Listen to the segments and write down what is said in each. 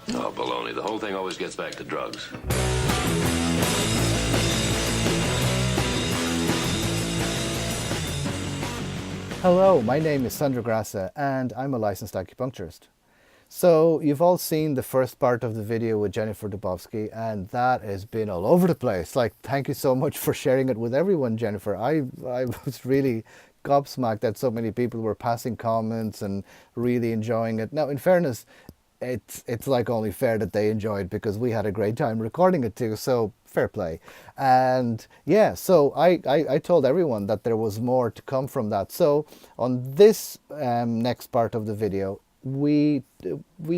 Oh, baloney. The whole thing always gets back to drugs. Hello, my name is Sandro Graca and I'm a licensed acupuncturist. So you've all seen the first part of the video with Jennifer Dubowsky, and that has been all over the place. Like, thank you so much for sharing it with everyone, Jennifer. I was really gobsmacked that so many people were passing comments and really enjoying it. Now, in fairness, it's like only fair that they enjoyed, because we had a great time recording it too, so fair play. And yeah, so I told everyone that there was more to come from that. So on this next part of the video, we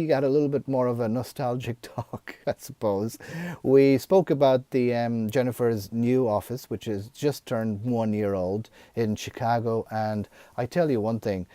got a little bit more of a nostalgic talk, I suppose. We spoke about the Jennifer's new office, which is just turned 1 year old in Chicago. And I tell you one thing,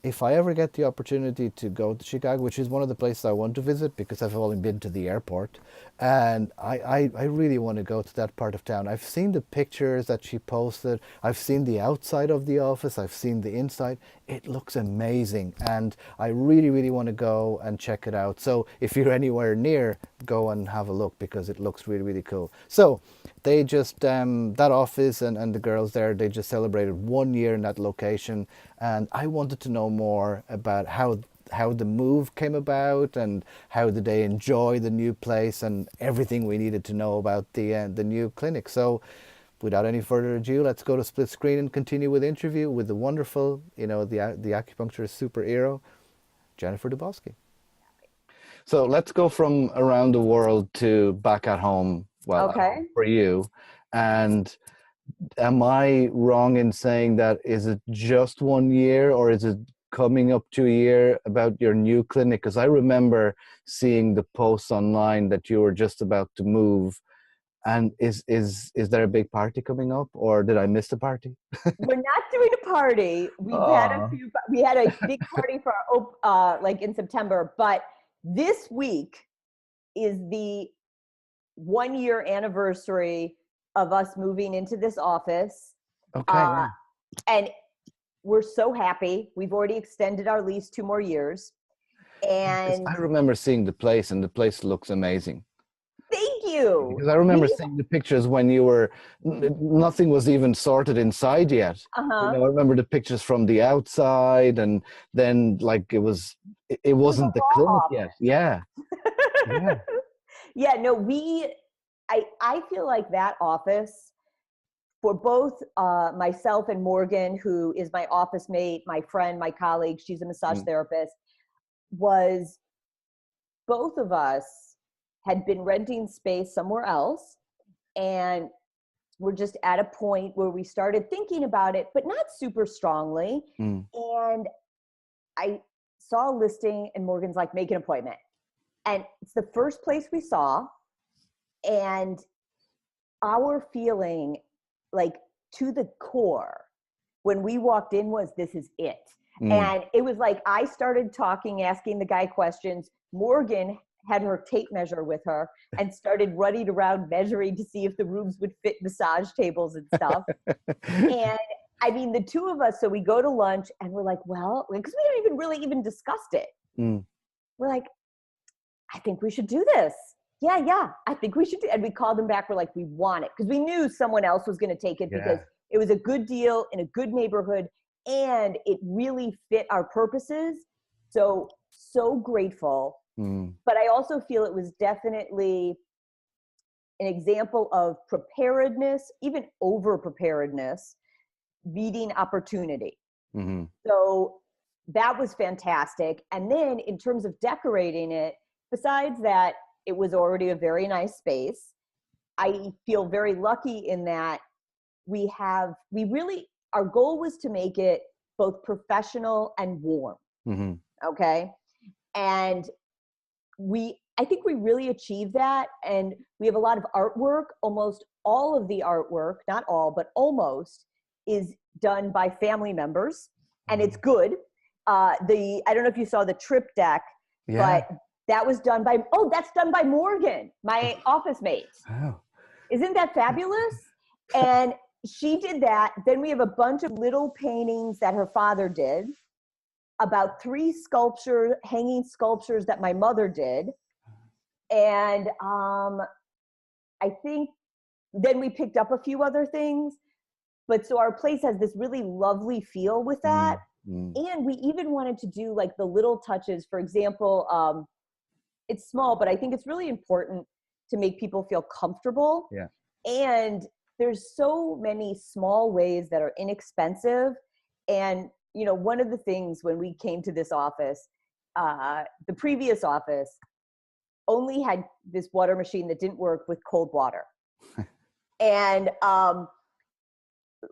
if I ever get the opportunity to go to Chicago, which is one of the places I want to visit because I've only been to the airport, and I really want to go to that part of town. I've seen the pictures that she posted. I've seen the outside of the office. I've seen the inside. It looks amazing, and I really, really want to go and check it out. So if you're anywhere near, go and have a look, because it looks really, really cool. So they just, that office and the girls there, they just celebrated 1 year in that location. And I wanted to know more about how the move came about, and how did they enjoy the new place, and everything we needed to know about the new clinic. So without any further ado, let's go to split screen and continue with the interview with the wonderful, the acupuncturist superhero, Jennifer Dubowsky. So let's go from around the world to back at home. Well, at home Okay. for you. And am I wrong in saying that, is it just 1 year, or is it coming up to a year about your new clinic? Because I remember seeing the posts online that you were just about to move. And is there a big party coming up, or did I miss the party? We're not doing a party. Oh, We had a big party for like in September, but this week is the 1 year anniversary of us moving into this office. okay. Uh, and we're so happy. We've already extended our lease 2 more years. Yeah, because And I remember seeing the place, and the place looks amazing. thank you. Because I remember We, seeing the pictures when nothing was even sorted inside yet. uh-huh. I remember the pictures from the outside, and then like it It was a wasn't the clinic raw yet. Yeah, yeah. office. Yeah, no, I feel like that office for both myself and Morgan, who is my office mate, my friend, my colleague, she's a massage Mm, therapist, was both of us had been renting space somewhere else, and we're just at a point where we started thinking about it, but not super strongly. mm. And I saw a listing, and Morgan's like, make an appointment. And it's the first place we saw. And our feeling, like to the core, when we walked in was, this is it. Mm. And it was like, I started talking, asking the guy questions. Morgan had her tape measure with her and started running around measuring to see if the rooms would fit massage tables and stuff. And I mean, the two of us, so we go to lunch and we're like, well, because we hadn't even really even discussed it. Mm. We're like, I think we should do this. Yeah, I think we should do. And we called them back. We're like, we want it, because we knew someone else was going to take it, because Yeah. it was a good deal in a good neighborhood, and it really fit our purposes. So grateful. Mm. But I also feel it was definitely an example of preparedness, even over preparedness, meeting opportunity. Mm-hmm. So that was fantastic. And then in terms of decorating it, besides that, it was already a very nice space. I feel very lucky in that our goal was to make it both professional and warm. Mm-hmm. Okay. And I think we really achieved that. And we have a lot of artwork. Almost all of the artwork, not all, but almost, is done by family members, and it's good. I don't know if you saw the trip deck, Yeah. but that's done by Morgan, my office mate. Oh. Isn't that fabulous? And she did that. Then we have a bunch of little paintings that her father did, about 3 hanging sculptures that my mother did, And I think then we picked up a few other things. But so our place has this really lovely feel with that. And we even wanted to do like the little touches. For example, it's small, but I think it's really important to make people feel comfortable. Yeah. And there's so many small ways that are inexpensive. And, you know, one of the things when we came to this office, the previous office only had this water machine that didn't work with cold water. And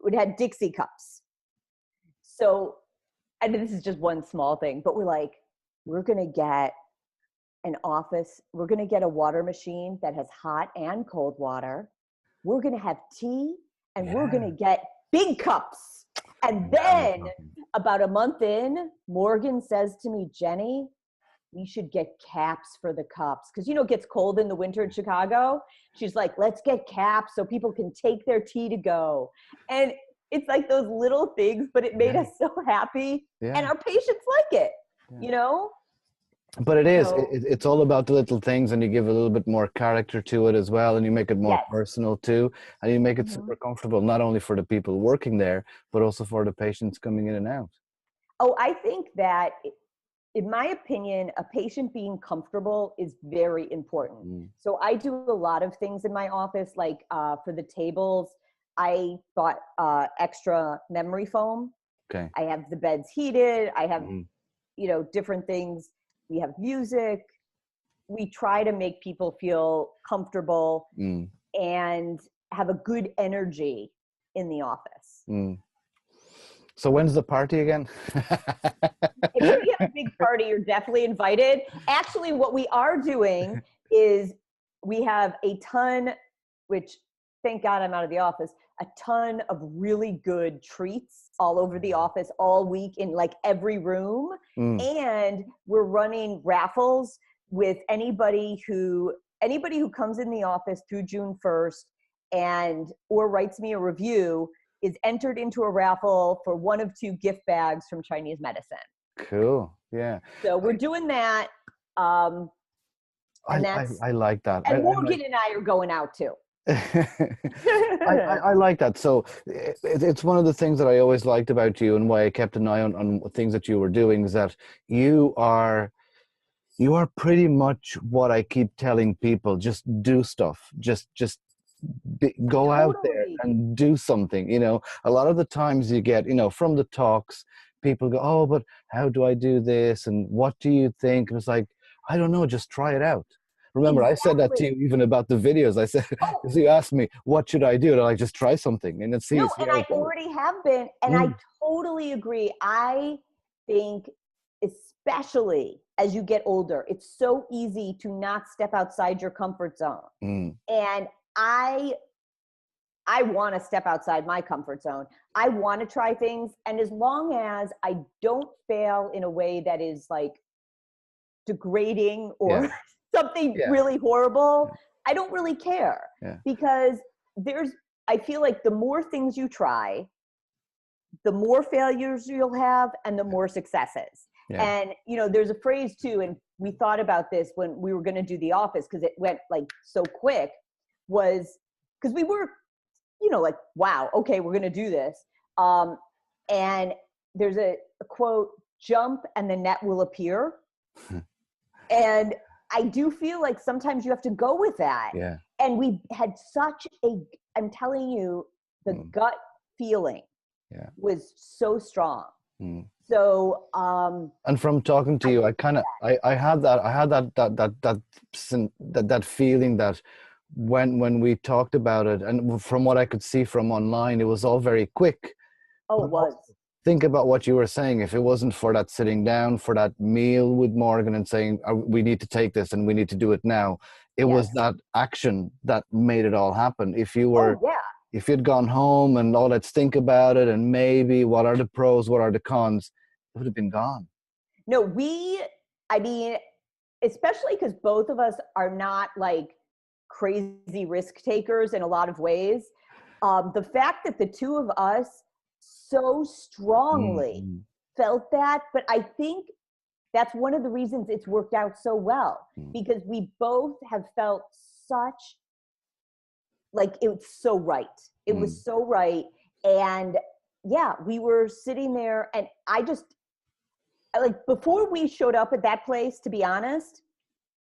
it had Dixie cups. So, and this is just one small thing, but we're like, we're going to get an office. We're going to get a water machine that has hot and cold water. We're going to have tea, and we're going to get big cups. And then about a month in, Morgan says to me, Jenny, we should get caps for the cups. Because, you know, it gets cold in the winter in Chicago. She's like, let's get caps so people can take their tea to go. And it's like those little things, but it made us so happy. And our patients like it, you know? But it is, it's all about the little things, and you give a little bit more character to it as well, and you make it more personal too, and you make it super comfortable, not only for the people working there, but also for the patients coming in and out. Oh, I think that, in my opinion, a patient being comfortable is very important. So I do a lot of things in my office, like for the tables, I bought extra memory foam. Okay. I have the beds heated. I have, you know, different things. We have music. We try to make people feel comfortable and have a good energy in the office. So when's the party again? If you have a big party, you're definitely invited. Actually, what we are doing is we have a ton, which thank God I'm out of the office, a ton of really good treats all over the office all week in like every room. And we're running raffles with anybody who comes in the office through June 1st and or writes me a review is entered into a raffle for one of 2 gift bags from Chinese medicine. Cool. Yeah. So we're doing that. And I like that. And Morgan and I are going out too. I like that. So it's one of the things that I always liked about you, and why I kept an eye on things that you were doing, is that you are pretty much what I keep telling people: just do stuff, just go out there and do something. You know, a lot of the times you get, you know, from the talks, people go, oh, but how do I do this, and what do you think? And it's like, I don't know, just try it out. Remember, I said that to you even about the videos. I said, because you asked me, what should I do? And I like, just try something and see. No, and I already have been. And I totally agree. I think, especially as you get older, it's so easy to not step outside your comfort zone. And I want to step outside my comfort zone. I want to try things. And as long as I don't fail in a way that is like degrading or something really horrible, I don't really care. Because I feel like the more things you try, the more failures you'll have and the more successes. And, you know, there's a phrase too, and we thought about this when we were going to do The Office, because it went like so quick, was because we were, you know, like, wow, okay, we're going to do this. And there's a quote, jump and the net will appear. And I do feel like sometimes you have to go with that. And we had I'm telling you, the gut feeling was so strong. So, and from talking to you, I had that feeling that when we talked about it, and from what I could see from online, it was all very quick. Oh, it was. Think about what you were saying. If it wasn't for that sitting down, for that meal with Morgan and saying, we need to take this and we need to do it now, it was that action that made it all happen. If you were, if you'd gone home and, oh, let's think about it, and maybe what are the pros, what are the cons, it would have been gone. No, I mean, especially because both of us are not like crazy risk takers in a lot of ways. The fact that the two of us so strongly felt that, but I think that's one of the reasons it's worked out so well, because we both have felt such, like, it was so right. It was so right. And yeah, we were sitting there, and I just, like, before we showed up at that place, to be honest,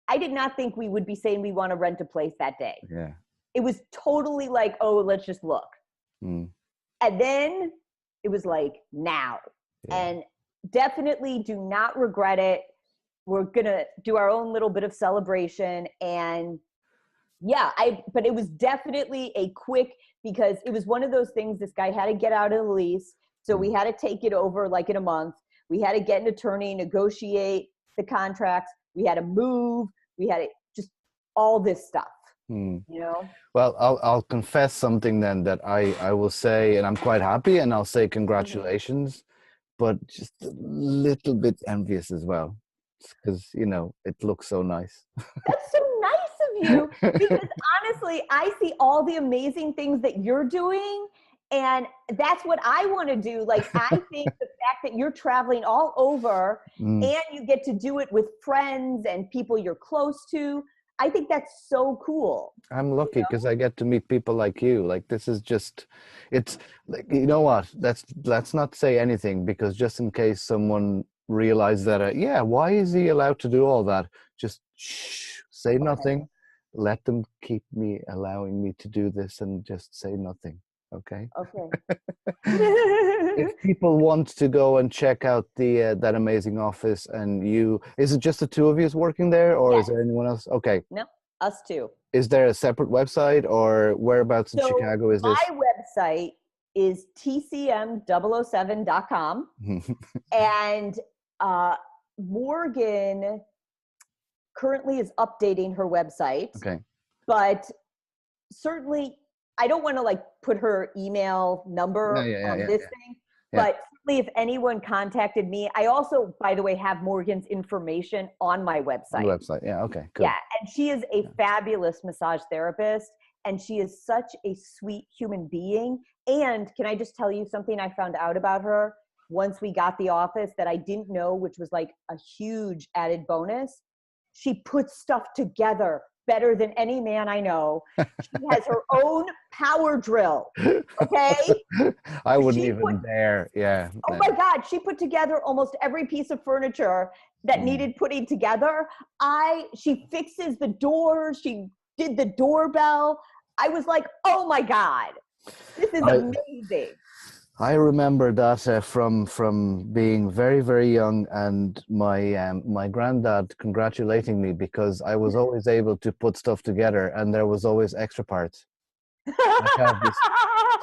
I did not think we would be saying we want to rent a place that day. Yeah. It was totally like, oh, let's just look. And then it was like, now. Yeah. And definitely do not regret it. We're going to do our own little bit of celebration. And yeah, but it was definitely a quick, because it was one of those things, this guy had to get out of the lease. So we had to take it over like in a month. We had to get an attorney, negotiate the contracts. We had to move. We had to just all this stuff, you know? Well, I'll confess something then that I will say, and I'm quite happy, and I'll say congratulations, but just a little bit envious as well, because, you know, it looks so nice. That's so nice of you, because honestly, I see all the amazing things that you're doing, and that's what I want to do. Like, I think the fact that you're traveling all over and you get to do it with friends and people you're close to, I think that's so cool. I'm lucky because I get to meet people like you. Like, this is just, it's like, you know what? Let's not say anything, because just in case someone realizes that, yeah, why is he allowed to do all that? Just shh, say nothing. Let them keep allowing me to do this, and just say nothing. Okay. If people want to go and check out the that amazing office, and is it just the two of you working there, or is there anyone else? Okay. No, us two. Is there a separate website, or whereabouts in Chicago is this? My website is TCM007.com. And Morgan currently is updating her website. Okay. But certainly, I don't want to like put her email number on this thing. But certainly, if anyone contacted me, I also, by the way, have Morgan's information on my website. Okay, good. Yeah, and she is a fabulous massage therapist, and she is such a sweet human being. And can I just tell you something I found out about her once we got the office that I didn't know, which was like a huge added bonus? She puts stuff together better than any man I know. She has her own power drill. Okay. I wouldn't even dare. Yeah. Oh my God. She put together almost every piece of furniture that needed putting together. She fixes the doors. She did the doorbell. I was like, oh my God, this is amazing. I remember that from being very, very young, and my granddad congratulating me because I was always able to put stuff together, and there was always extra parts. I have this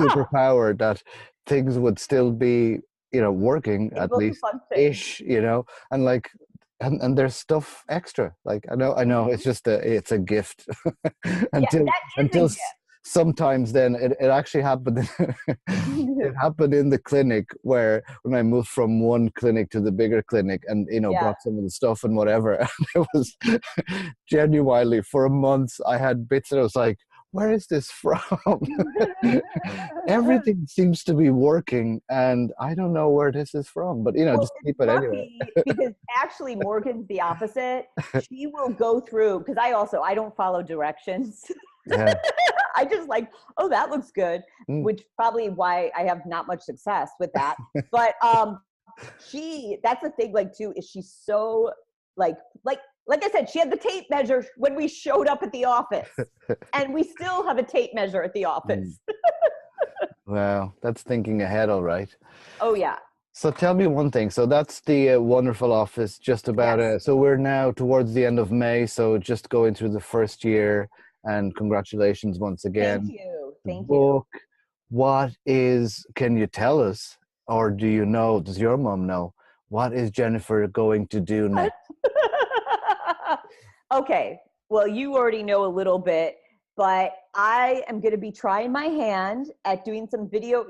superpower that things would still be, working at least ish, and like, and there's stuff extra. Like I know it's just it's a gift until sometimes then it actually happened. It happened in the clinic when I moved from one clinic to the bigger clinic, and brought some of the stuff and whatever. And it was genuinely for a month I had bits and I was like, where is this from? Everything seems to be working and I don't know where this is from, but just keep it anyway. Because actually Morgan's the opposite. She will go through, because I don't follow directions. Yeah. I just like, oh, that looks good, which probably why I have not much success with that. But that's the thing, like, too, is she's so like I said, she had the tape measure when we showed up at the office, and we still have a tape measure at the office. Well, that's thinking ahead, all right. Oh, yeah. So tell me one thing. So that's the wonderful office, just about so we're now towards the end of May, so just going through the first year. And congratulations once again. Thank you. Can you tell us, or does your mom know, what is Jennifer going to do next? Okay, well, you already know a little bit, but I am going to be trying my hand at doing some video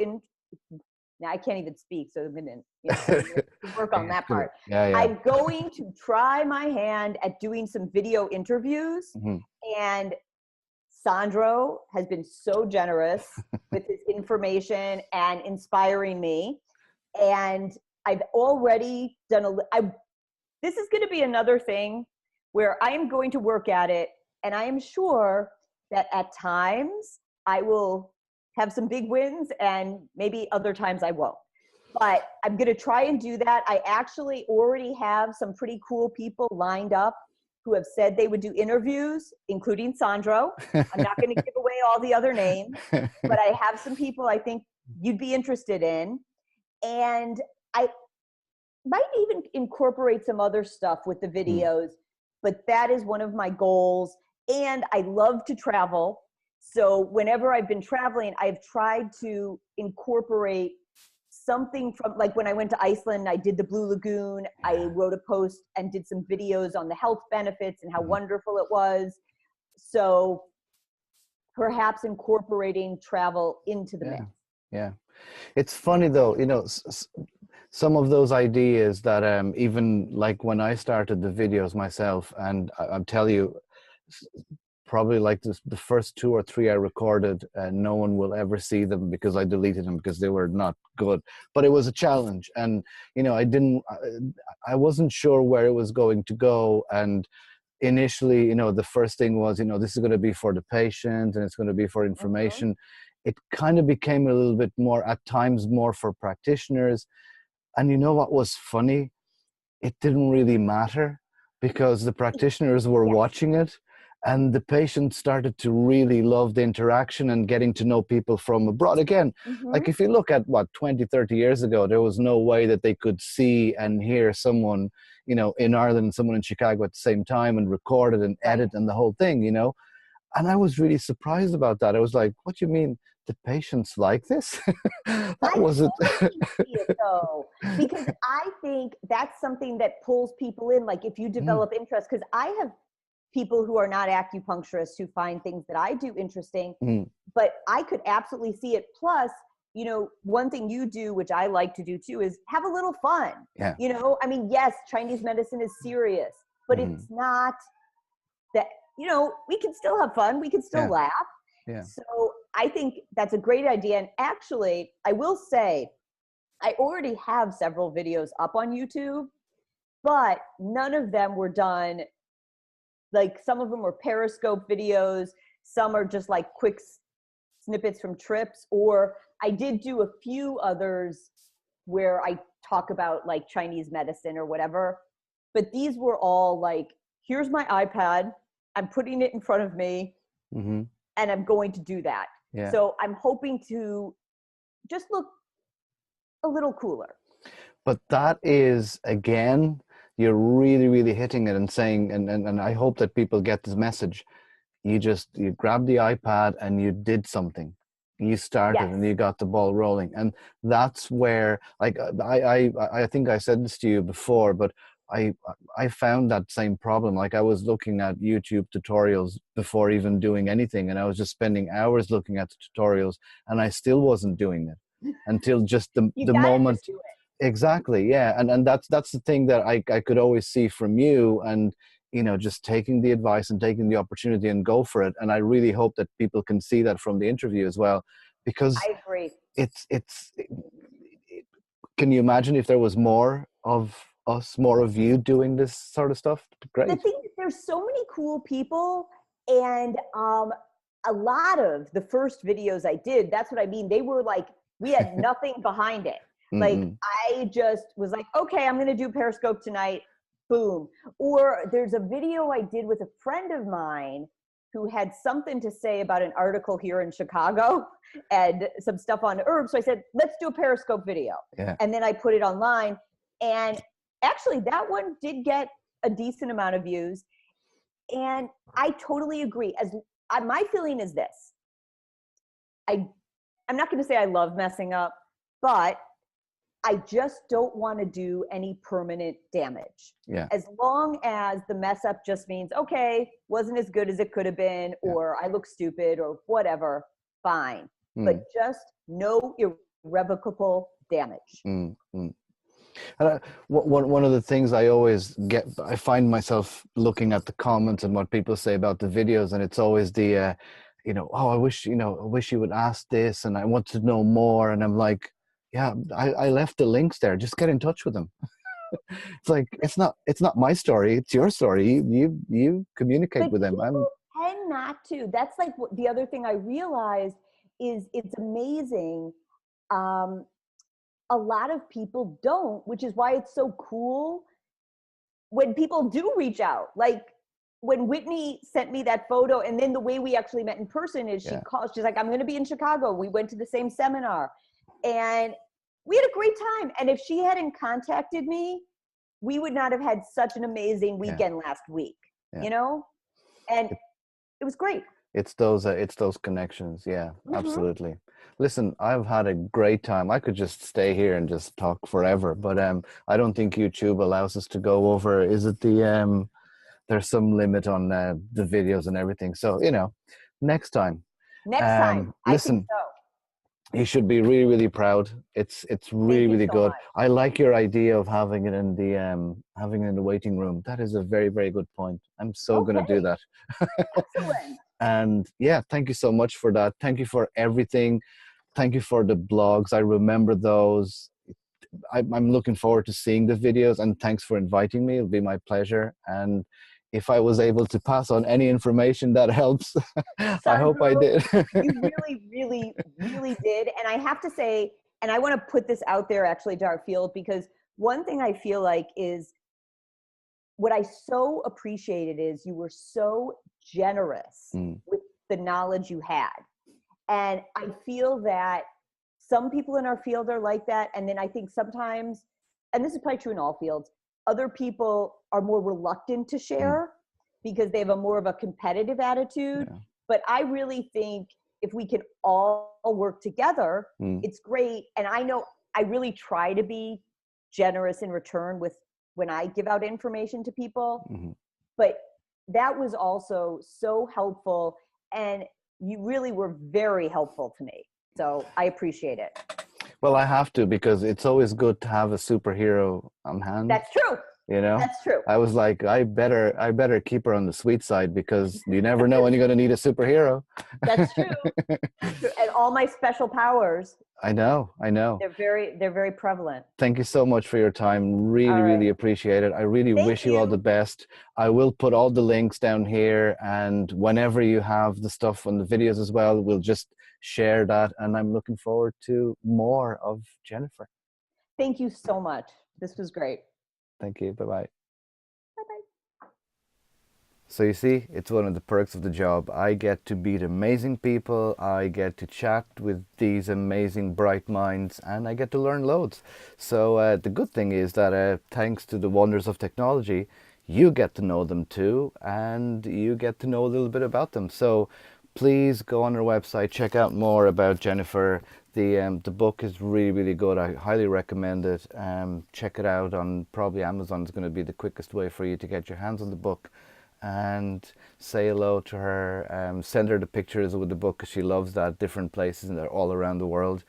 now I can't even speak, so I'm going to work on that part. I'm going to try my hand at doing some video interviews, and Sandro has been so generous with his information and inspiring me. And I've already done this is going to be another thing where I am going to work at it. And I am sure that at times I will have some big wins and maybe other times I won't. But I'm going to try and do that. I actually already have some pretty cool people lined up who have said they would do interviews, including Sandro. I'm not going to give away all the other names, but I have some people I think you'd be interested in. And I might even incorporate some other stuff with the videos, but that is one of my goals. And I love to travel. So whenever I've been traveling, I've tried to incorporate something from, like when I went to Iceland, I did the Blue Lagoon. I wrote a post and did some videos on the health benefits and how wonderful it was. So perhaps incorporating travel into the mix. Yeah. It's funny though, you know, some of those ideas that even like when I started the videos myself, and I'll tell you, probably like the first 2 or 3 I recorded, no one will ever see them because I deleted them because they were not good. But it was a challenge, and you know, I wasn't sure where it was going to go. And initially, you know, the first thing was, you know, this is going to be for the patient and it's going to be for information. It kind of became a little bit more, at times, more for practitioners. And you know what was funny? It didn't really matter because the practitioners were watching it, and the patients started to really love the interaction and getting to know people from abroad. Again, like if you look at what, 20, 30 years ago, there was no way that they could see and hear someone, you know, in Ireland and someone in Chicago at the same time and record it and edit and the whole thing, you know. And I was really surprised about that. I was like, what do you mean the patients like this? That wasn't it though, because I think that's something that pulls people in. Like if you develop interest, because I have people who are not acupuncturists who find things that I do interesting, but I could absolutely see it. Plus, you know, one thing you do, which I like to do too, is have a little fun. Yeah. You know, I mean, yes, Chinese medicine is serious, but it's not that, you know, we can still have fun. We can still laugh. Yeah. So I think that's a great idea. And actually, I will say, I already have several videos up on YouTube, but none of them were done. Like some of them were Periscope videos. Some are just like quick snippets from trips, or I did do a few others where I talk about like Chinese medicine or whatever. But these were all like, here's my iPad. I'm putting it in front of me and I'm going to do that. Yeah. So I'm hoping to just look a little cooler. But that is, again, you're really, really hitting it and saying, and I hope that people get this message. You grabbed the iPad and you did something. You started and you got the ball rolling. And that's where, like, I think I said this to you before, but I found that same problem. Like I was looking at YouTube tutorials before even doing anything, and I was just spending hours looking at the tutorials, and I still wasn't doing it until just the moment. Exactly, yeah, and that's the thing that I could always see from you, and you know, just taking the advice and taking the opportunity and go for it. And I really hope that people can see that from the interview as well, because I agree. Can you imagine if there was more of us, more of you doing this sort of stuff? Great. The thing is, there's so many cool people, and a lot of the first videos I did, that's what I mean. They were like, we had nothing behind it. Like I just was like, okay, I'm going to do Periscope tonight. Boom. Or there's a video I did with a friend of mine who had something to say about an article here in Chicago and some stuff on herbs. So I said, let's do a Periscope video. Yeah. And then I put it online. And actually that one did get a decent amount of views. And I totally agree. My feeling is this. I'm not going to say I love messing up, but I just don't want to do any permanent damage. Yeah. As long as the mess up just means, okay, wasn't as good as it could have been, or I look stupid or whatever, fine. But just no irrevocable damage. One of the things I always I find myself looking at the comments and what people say about the videos, and it's always the, you know, oh, I wish you would ask this, and I want to know more. And I'm like, yeah, I left the links there. Just get in touch with them. It's like, it's not my story, it's your story. You communicate But with them. people tend not to. That's like the other thing I realized is it's amazing. Um, a lot of people don't, which is why it's so cool when people do reach out. Like when Whitney sent me that photo, and then the way we actually met in person is she called, she's like, I'm going to be in Chicago. We went to the same seminar and we had a great time. And if she hadn't contacted me, we would not have had such an amazing weekend last week, you know? And it was great. It's those connections. Yeah, absolutely. Listen, I've had a great time. I could just stay here and just talk forever, but I don't think YouTube allows us to go over. Is it the there's some limit on the videos and everything. So, you know, next time. Next time, I think Listen, so. you should be really, really proud. It's really, really so good. much. I like your idea of having it in the waiting room. That is a very, very good point. I'm so going to do that. Excellent. And yeah, thank you so much for that. Thank you for everything. Thank you for the blogs. I remember those. I'm looking forward to seeing the videos, and thanks for inviting me. It'll be my pleasure. And if I was able to pass on any information that helps, Sandro, I hope I did. You really, really, really did. And I have to say, and I want to put this out there actually to our field, because one thing I feel like is what I so appreciated is you were so generous with the knowledge you had. And I feel that some people in our field are like that. And then I think sometimes, and this is probably true in all fields, other people are more reluctant to share because they have a more of a competitive attitude. Yeah. But I really think if we can all work together, it's great. And I know I really try to be generous in return with when I give out information to people. But that was also so helpful. And you really were very helpful to me. So I appreciate it. Well, I have to, because it's always good to have a superhero on hand. That's true. You know, that's true. I was like, I better keep her on the sweet side, because you never know when you're going to need a superhero. That's true. That's true. And all my special powers. I know. They're very prevalent. Thank you so much for your time. Really appreciate it. I really wish you all the best. I will put all the links down here, and whenever you have the stuff on the videos as well, we'll just share that. And I'm looking forward to more of Jennifer. Thank you so much. This was great. Thank you. Bye-bye. Bye-bye. So you see, it's one of the perks of the job. I get to meet amazing people, I get to chat with these amazing bright minds, and I get to learn loads. So the good thing is that thanks to the wonders of technology, you get to know them too, and you get to know a little bit about them. So please go on our website, check out more about Jennifer. The book is really, really good. I highly recommend it. Check it out on probably Amazon. Is going to be the quickest way for you to get your hands on the book. And say hello to her. Send her the pictures with the book, because she loves that. Different places, and they're all around the world.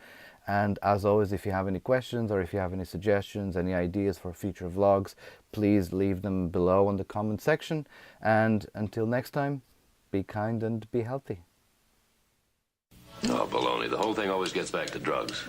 And as always, if you have any questions, or if you have any suggestions, any ideas for future vlogs, please leave them below in the comment section. And until next time, be kind and be healthy. Oh, baloney. The whole thing always gets back to drugs.